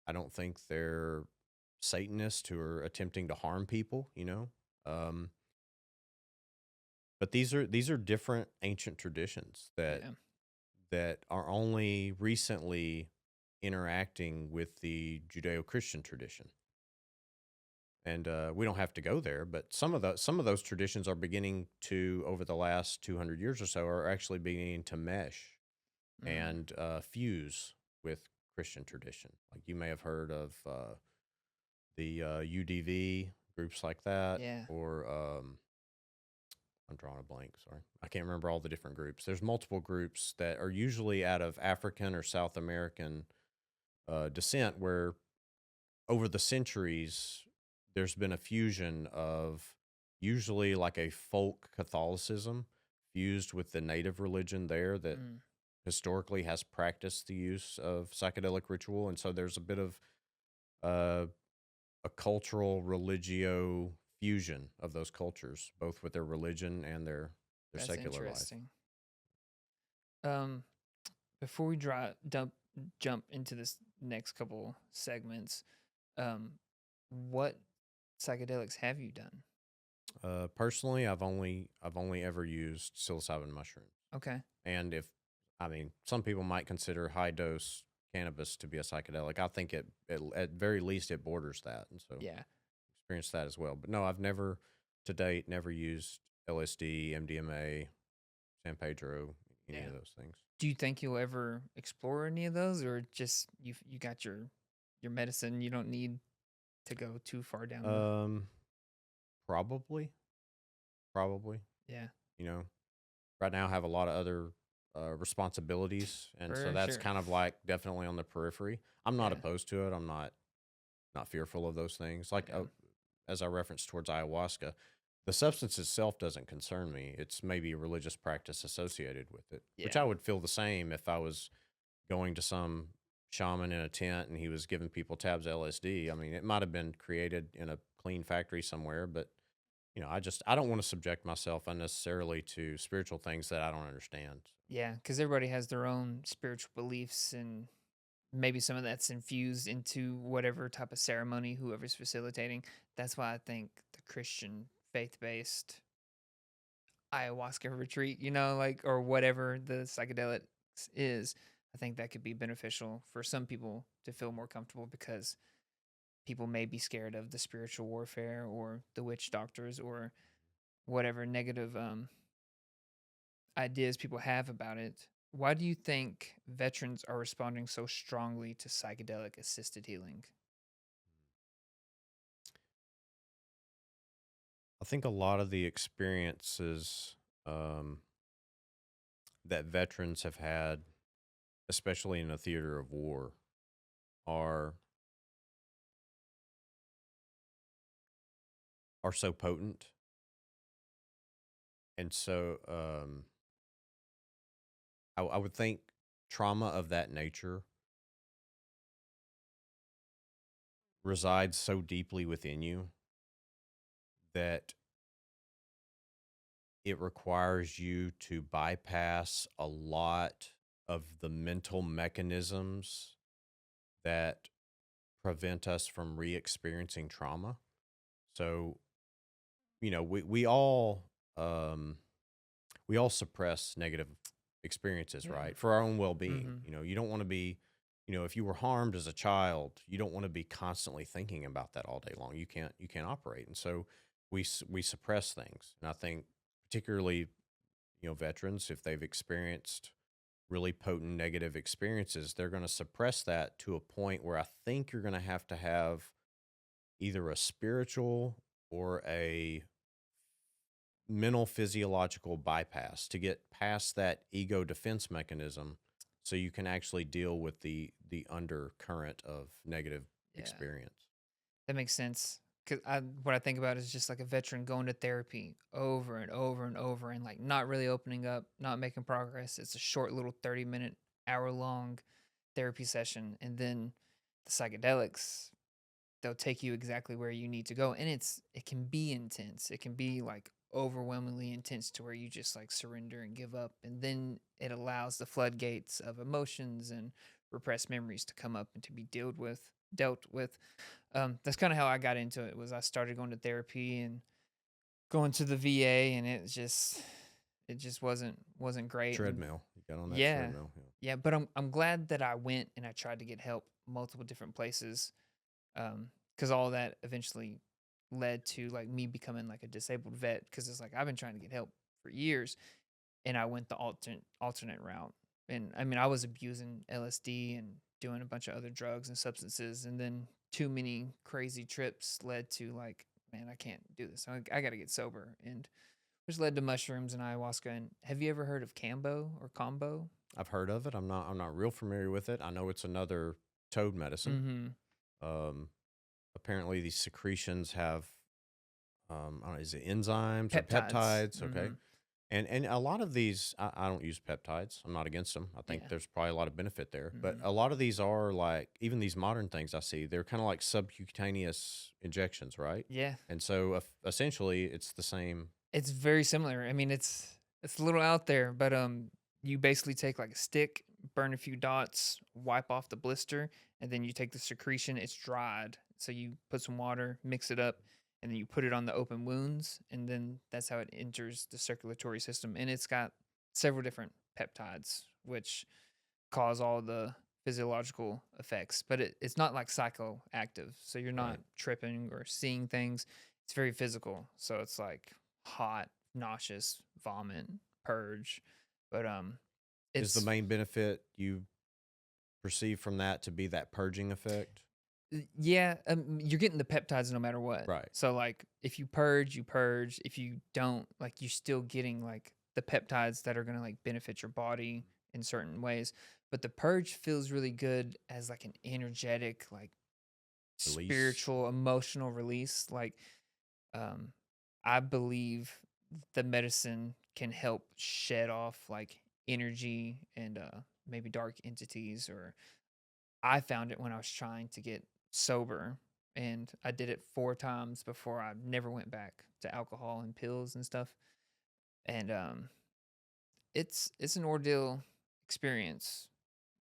I don't think they're Satanists who are attempting to harm people. Um, but these are different ancient traditions Yeah. that are only recently interacting with the Judeo-Christian tradition. And we don't have to go there, but some of those traditions are beginning to, over the last 200 years or so, are actually beginning to mesh Mm. and fuse with Christian tradition. Like you may have heard of the UDV groups like that, Yeah. or I'm drawing a blank. Sorry, I can't remember all the different groups. There's multiple groups that are usually out of African or South American descent, where over the centuries there's been a fusion of usually like a folk Catholicism fused with the native religion there that Mm. historically has practiced the use of psychedelic ritual, and so there's a bit of uh, a cultural religio fusion of those cultures, both with their religion and their That's secular life. interesting. Um, before we jump into this next couple segments, um, what psychedelics have you done? Personally, I've only ever used psilocybin mushrooms, Okay. and I mean, some people might consider high dose cannabis to be a psychedelic. I think it at very least it borders that, and so Yeah. experienced that as well. But no, I've never to date never used LSD, MDMA, San Pedro, any Yeah. of those things. Do you think you'll ever explore any of those, or just you got your medicine? You don't need to go too far down the. Um, probably, probably. Yeah, You know, right now I have a lot of other responsibilities, and so for that's sure. kind of like definitely on the periphery. I'm not Yeah, opposed to it. I'm not fearful of those things. Like yeah, as I referenced towards ayahuasca, the substance itself doesn't concern me. It's maybe a religious practice associated with it, which yeah, I would feel the same if I was going to some shaman in a tent and he was giving people tabs of LSD. I mean, it might have been created in a clean factory somewhere, but I don't want to subject myself unnecessarily to spiritual things that I don't understand. yeah. Because everybody has their own spiritual beliefs, and maybe some of that's infused into whatever type of ceremony whoever's facilitating. That's why I think the Christian faith-based ayahuasca retreat, like or whatever the psychedelics is, I think that could be beneficial for some people to feel more comfortable because people may be scared of the spiritual warfare or the witch doctors or whatever negative ideas people have about it. Why do you think veterans are responding so strongly to psychedelic assisted healing? I think a lot of the experiences um, that veterans have had, especially in a theater of war, are are so potent, and so I would think trauma of that nature resides so deeply within you that it requires you to bypass a lot of the mental mechanisms that prevent us from re-experiencing trauma. So, um we all suppress negative experiences, Yeah. right? For our own well-being. Mm-hmm. You don't want to be, if you were harmed as a child, you don't want to be constantly thinking about that all day long. You can't operate. And so we suppress things. And I think particularly, veterans, if they've experienced really potent negative experiences, they're going to suppress that to a point where I think you're going to have either a spiritual or a mental physiological bypass to get past that ego defense mechanism so you can actually deal with the undercurrent of negative Yeah. experience. That makes sense. Cause what I think about is just like a veteran going to therapy over and over and over and like not really opening up, not making progress. It's a short little 30-minute, hour long therapy session. And then the psychedelics, they'll take you exactly where you need to go. And it can be intense. It can be like overwhelmingly intense to where you just like surrender and give up. And then it allows the floodgates of emotions and repressed memories to come up and to be dealt with. That's kind of how I got into it. Was I started going to therapy and going to the VA, and it just wasn't great. And Treadmill. You got on that yeah, treadmill. Yeah. yeah. But I'm glad that I went and I tried to get help multiple different places, because all that eventually led to like me becoming like a disabled vet. Because it's like I've been trying to get help for years, and I went the alternate route. And I mean, I was abusing LSD and doing a bunch of other drugs and substances, and then too many crazy trips led to like, man, I can't do this. I got to get sober, and which led to mushrooms and ayahuasca. And have you ever heard of Cambo or Combo? I've heard of it. I'm not real familiar with it. I know it's another toad medicine. Mm-hmm. Um, apparently these secretions have I don't know, is it enzymes or Peptides. peptides? Okay. Mm-hmm. And a lot of these, I don't use peptides. I'm not against them. I think Yeah. there's probably a lot of benefit there. But Mm-hmm. a lot of these are like, even these modern things I see, they're kind of like subcutaneous injections, right? Yeah. And so essentially, it's the same. It's very similar. I mean, it's a little out there, but you basically take like a stick, burn a few dots, wipe off the blister, and then you take the secretion. It's dried, so you put some water, mix it up, and then you put it on the open wounds, and then that's how it enters the circulatory system. And it's got several different peptides, which cause all the physiological effects, but it's not like psychoactive, so you're not Right. tripping or seeing things. It's very physical, so it's like hot, nauseous, vomit, purge, but Is the it's main benefit you perceive from that to be that purging effect? yeah, you're getting the peptides no matter what. Right. So like if you purge, you purge. If you don't, like you're still getting like the peptides that are gonna like benefit your body in certain ways. But the purge feels really good as like an energetic, like Release. spiritual, emotional release. Like um I believe the medicine can help shed off like energy and maybe dark entities, or I found it when I was trying to get sober, and I did it 4 times before I never went back to alcohol and pills and stuff. And it's an ordeal experience.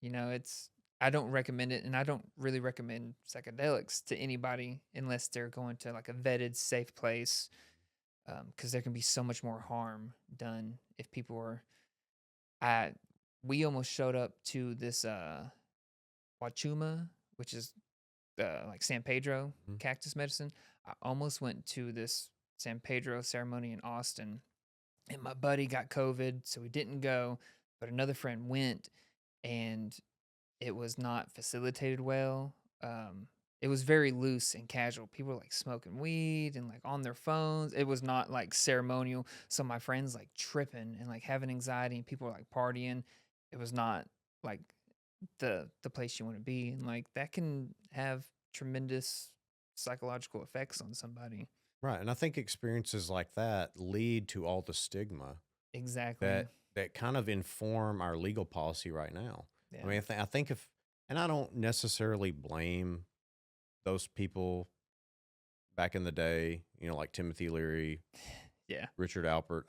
You know, it's I don't recommend it, and I don't really recommend psychedelics to anybody unless they're going to like a vetted safe place, because there can be so much more harm done if people are I we almost showed up to this Wachuma, which is like San Pedro Mhm. cactus medicine. I almost went to this San Pedro ceremony in Austin, and my buddy got COVID, so we didn't go. But another friend went, and it was not facilitated well. It was very loose and casual. People were like smoking weed and like on their phones. It was not like ceremonial. So my friends like tripping and like having anxiety, and people were like partying. It was not like the place you want to be, and like that can have tremendous psychological effects on somebody. Right. And I think experiences like that lead to all the stigma Exactly. that kind of inform our legal policy right now. I Yeah. mean, I think if, and I don't necessarily blame those people back in the day, like Timothy Leary, Yeah. Richard Alpert.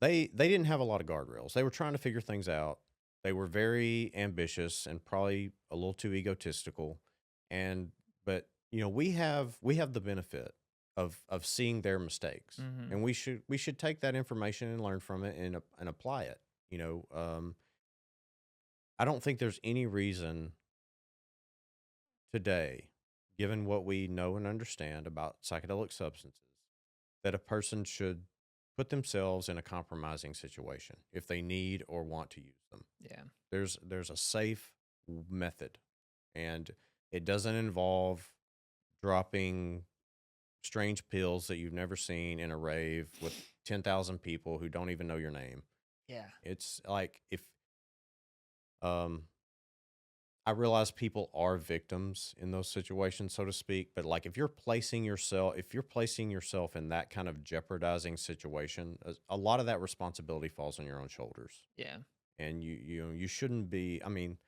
They didn't have a lot of guardrails. They were trying to figure things out. They were very ambitious and probably a little too egotistical. And but we have the benefit of seeing their mistakes, Hmm. and we should take that information and learn from it and apply it. You know, I don't think there's any reason today, given what we know and understand about psychedelic substances, that a person should put themselves in a compromising situation if they need or want to use them. Yeah. There's a safe method, and it doesn't involve dropping strange pills that you've never seen in a rave with 10,000 people who don't even know your name. Yeah. It's like if um I realize people are victims in those situations, so to speak, but like if you're placing yourself in that kind of jeopardizing situation, a lot of that responsibility falls on your own shoulders. Yeah. And you shouldn't be, I mean,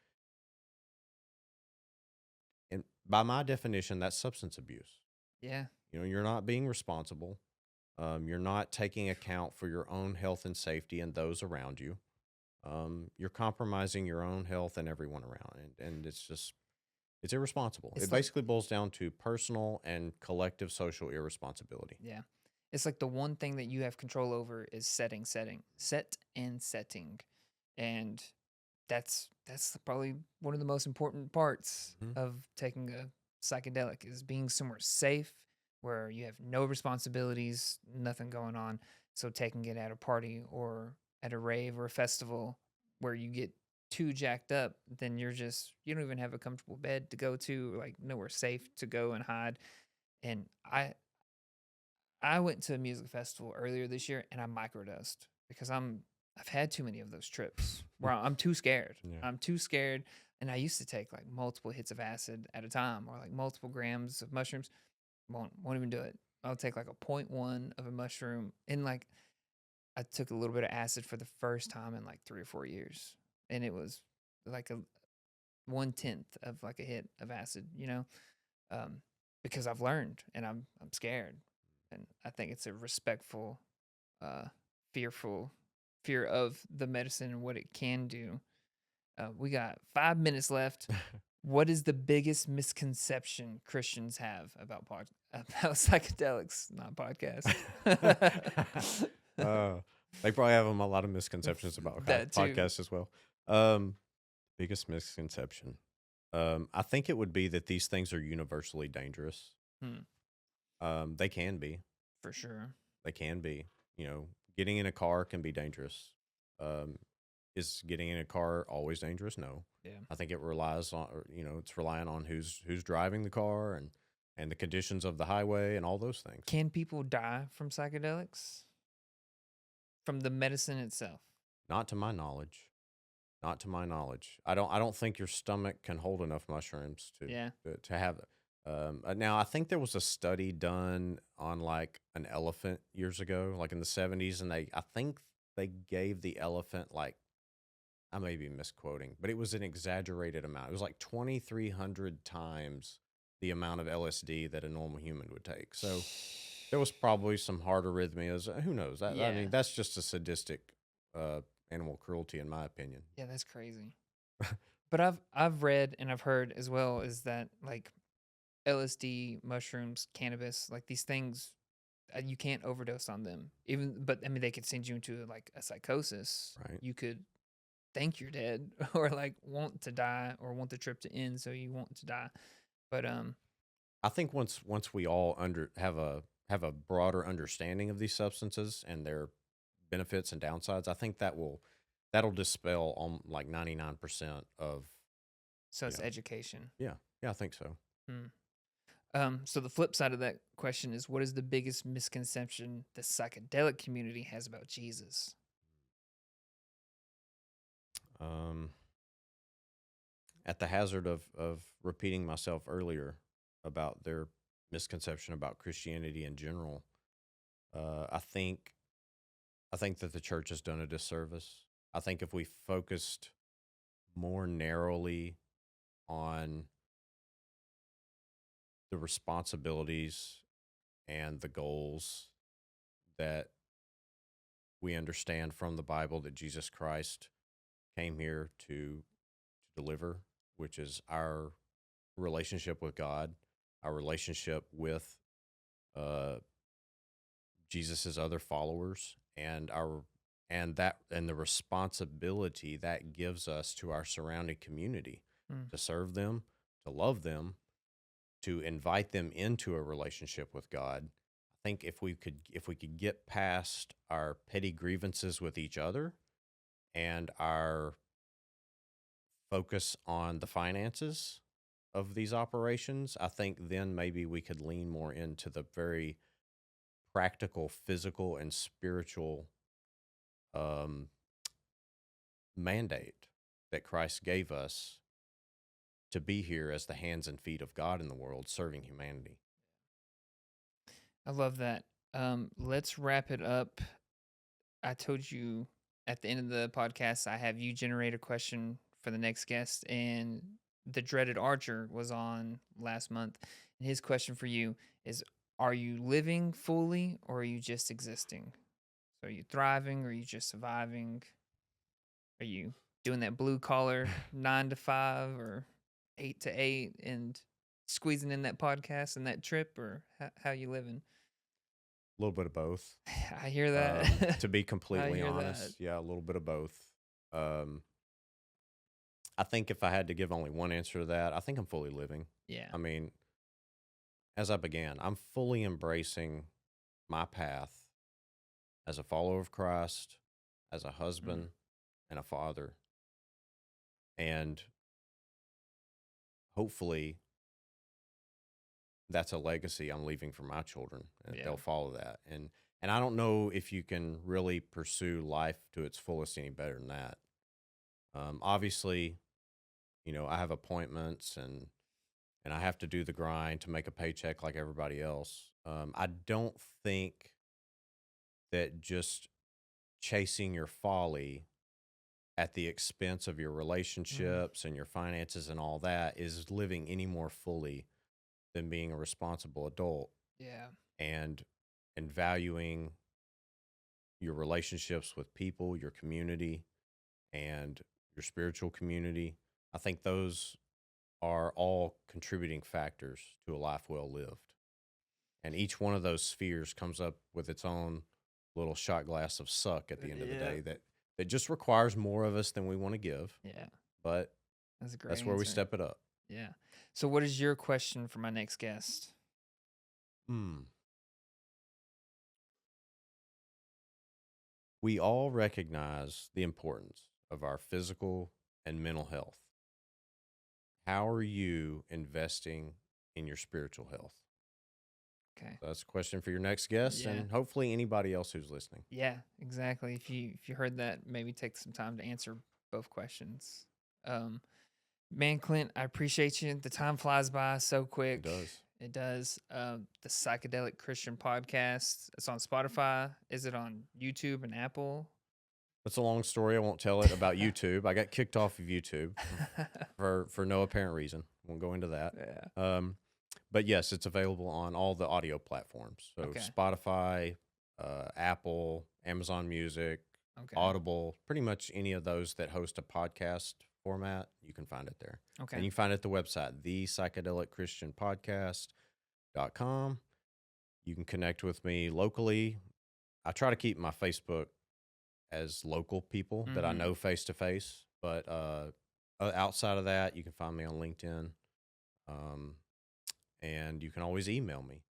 and by my definition, that's substance abuse. Yeah. You're not being responsible. You're not taking account for your own health and safety and those around you. You're compromising your own health and everyone around, and it's irresponsible. It It's like basically boils down to personal and collective social irresponsibility. yeah. It's like the one thing that you have control over is set and setting. And that's probably one of the most important parts Mhm. of taking a psychedelic is being somewhere safe where you have no responsibilities, nothing going on. So taking it at a party or at a rave or a festival where you get too jacked up, then you don't even have a comfortable bed to go to, like nowhere safe to go and hide. And I went to a music festival earlier this year, and I microdosed because I've had too many of those trips where I'm too scared. Yeah. I'm too scared, and I used to take like multiple hits of acid at a time or like multiple grams of mushrooms. Won't even do it. I'll take like a point one of a mushroom, and like I took a little bit of acid for the first time in like 3 or 4 years, and it was like a 1/10 of like a hit of acid, um, because I've learned and I'm scared, and I think it's a respectful, uh, fearful fear of the medicine and what it can do. We got 5 minutes left. What is the biggest misconception Christians have about about psychedelics, not podcasts? uh, they probably have a lot of misconceptions about That too. podcasts as well. Biggest misconception. I think it would be that these things are universally dangerous. They can be. For sure. They can be. You know, getting in a car can be dangerous. Is getting in a car always dangerous? No. Yeah. I think it relies on, it's relying on who's driving the car and the conditions of the highway and all those things. Can people die from psychedelics? From the medicine itself? Not to my knowledge. Not to my knowledge. I don't think your stomach can hold enough mushrooms to have it. Now, I think there was a study done on like an elephant years ago, like in the 70s, and I think they gave the elephant like, I may be misquoting, but it was an exaggerated amount. It was like 2,300 times the amount of LSD that a normal human would take. So there was probably some heart arrhythmias. Who knows? I mean, that's just a sadistic animal cruelty, in my opinion. Yeah, that's crazy. But I've read and I've heard as well is that like LSD, mushrooms, cannabis, like these things, you can't overdose on them. But I mean, they could send you into like a psychosis. Right. You could think you're dead or like want to die or want the trip to end, so you want to die. But I think once we all have a broader understanding of these substances and their benefits and downsides, I think that'll dispel on like 99% of. So it's education. Yeah, I think so. So the flip side of that question is, what is the biggest misconception the psychedelic community has about Jesus? At the hazard of repeating myself earlier about their misconception about Christianity in general, I think that the church has done a disservice. I think if we focused more narrowly on the responsibilities and the goals that we understand from the Bible that Jesus Christ came here to deliver, which is our relationship with God, our relationship with Jesus's other followers, and the responsibility that gives us to our surrounding community to serve them, to love them, to invite them into a relationship with God. I think if we could get past our petty grievances with each other and our focus on the finances of these operations, I think then maybe we could lean more into the very practical, physical, and spiritual mandate that Christ gave us to be here as the hands and feet of God in the world, serving humanity. I love that. Let's wrap it up. I told you at the end of the podcast, I have you generate a question for the next guest, and the dreaded Archer was on last month. And his question for you is, are you living fully or are you just existing? So are you thriving or are you just surviving? Are you doing that blue collar 9 to 5 or 8 to 8 and squeezing in that podcast and that trip, or how you living? A little bit of both. I hear that. To be completely honest, yeah, a little bit of both. I think if I had to give only one answer to that, I think I'm fully living. Yeah. I mean, as I began, I'm fully embracing my path as a follower of Christ, as a husband and a father. And hopefully that's a legacy I'm leaving for my children, and they'll follow that. And I don't know if you can really pursue life to its fullest any better than that. Obviously, I have appointments and I have to do the grind to make a paycheck like everybody else. I don't think that just chasing your folly at the expense of your relationships and your finances and all that is living any more fully than being a responsible adult. Yeah. And valuing your relationships with people, your community, and your spiritual community. I think those are all contributing factors to a life well lived. And each one of those spheres comes up with its own little shot glass of suck at the end of the day that just requires more of us than we want to give. Yeah. But That's a great that's where we answer. step it up. Yeah. So what is your question for my next guest? We all recognize the importance of our physical and mental health. How are you investing in your spiritual health? Okay. So that's a question for your next guest, and hopefully anybody else who's listening. Yeah, exactly. If you heard that, maybe take some time to answer both questions. Man, Clint, I appreciate you. The time flies by so quick. It does. It does. The Psychedelic Christian Podcast. It's on Spotify. Is it on YouTube and Apple? That's a long story. I won't tell it about YouTube. I got kicked off of YouTube for no apparent reason. Won't go into that. Yeah. But yes, it's available on all the audio platforms. So Spotify, Apple, Amazon Music, Audible, pretty much any of those that host a podcast format, you can find it there. Okay. And you can find it at the website, the Psychedelic Christian Podcast.com. You can connect with me locally. I try to keep my Facebook as local people that I know face to face, but outside of that, you can find me on LinkedIn. And you can always email me,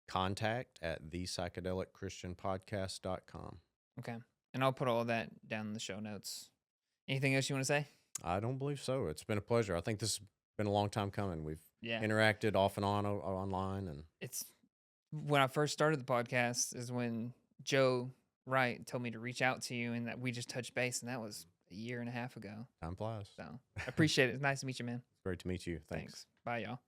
contact@thepsychedelicchristianpodcast.com. Okay. And I'll put all that down in the show notes. Anything else you want to say? I don't believe so. It's been a pleasure. I think this has been a long time coming. We've interacted off and on online. And it's when I first started the podcast is when Joe Wright told me to reach out to you and that we just touched base. And that was a year and a half ago. Time flies. So I appreciate it. It's nice to meet you, man. It's great to meet you. Thanks. Bye, y'all.